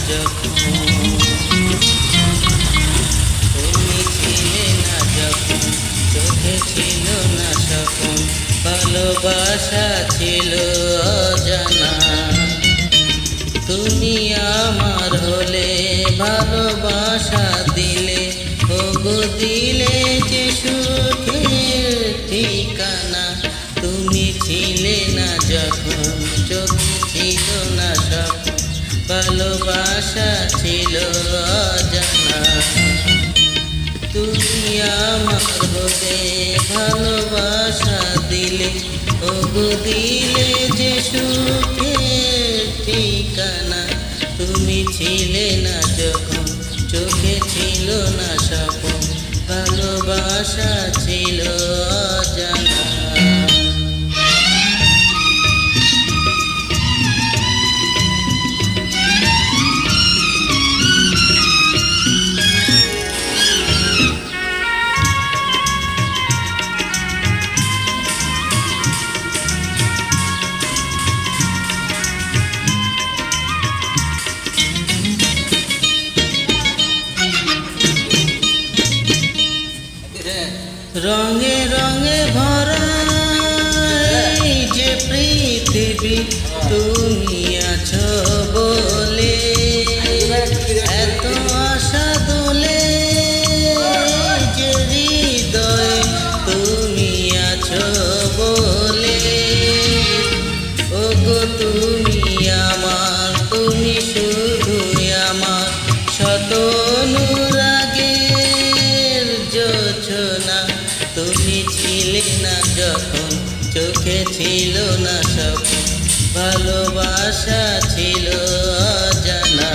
যখন, তুমি ছিলে না যখন, চোখে ছিল না স্বপন, ভালোবাসা ছিল অজানা। তুমি আমার হলে, ভালোবাসা দিলে, ওগো দিলে যে সুখের ঠিকানা। তুমি ছিলে না যখন, চোখে ছিল না স্বপ্ন, ভালোবাসা ছিল অজানা। তুমি আমার হলে, ভালোবাসা দিলে, ওগো দিলে যে সুখের ঠিকানা। তুমি ছিলে না যখন, চোখে ছিল না স্বপন, ভালোবাসা ছিল অজানা। রঙে রঙে ভরা এই যে পৃথিবী, তুমি আছো বলে এত আশা দোলে যে হৃদয়ে, তুমি আছো বলে। ওগো তুমি আমার, তুমি শুধুই আমার, শত অনুরাগের জোছনা। তুমি ছিলে না যখন, চোখে ছিল না স্বপ্ন, ভালোবাসা ছিল অজানা।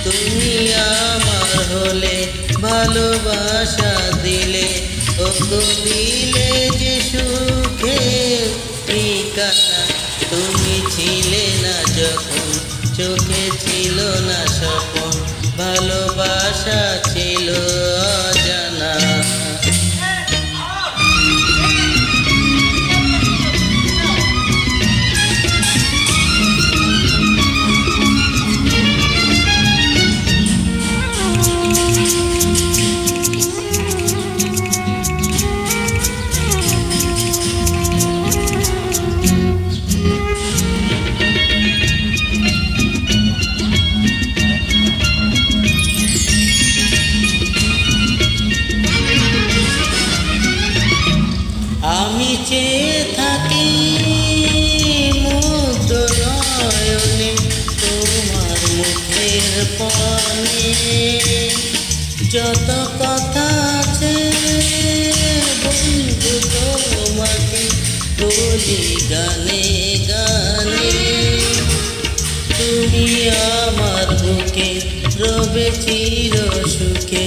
তুমি আমার হলে, ভালোবাসা দিলে, ওগো দিলে যে সুখের ঠিকানা। তুমি ছিলে না যখন, চোখে ছিল না স্বপন, ভালোবাসা ছিল অজানা। আমি চেয়ে থাকি মুগ্ধ নয়নে, তোমার মুখের পানে যত কথা আছে বন্ধু, তোমাকে বলি গানে গানে। তুমি আমার বুকে রবে চির সুখে,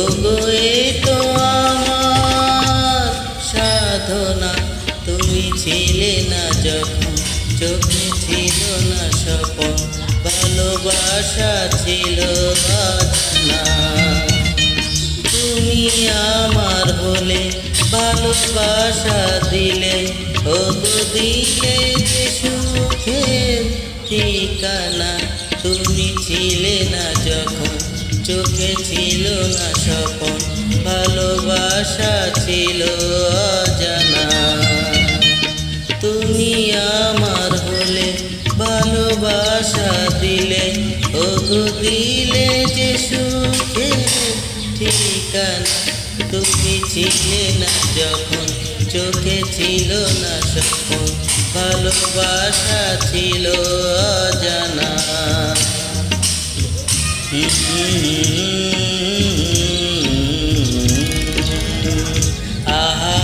ওগো এ তো আমার সাধনা। তুমি ছিলে না যখন, চোখে ছিল না স্বপন, ভালোবাসা ছিল অজানা। তুমি আমার হলে, ভালোবাসা দিলে, ওগো দিলে যে সুখের ঠিকানা। তুমি ছিলে না যখন, চোখে ছিল না স্বপন, ভালোবাসা ছিল অজানা। তুমি আমার হলে, ভালোবাসা দিলে, ওগো দিলে যে সুখের ঠিকানা। তুমি ছিলে না যখন, চোখে ছিল না স্বপন, ভালোবাসা ছিল অজানা। আহা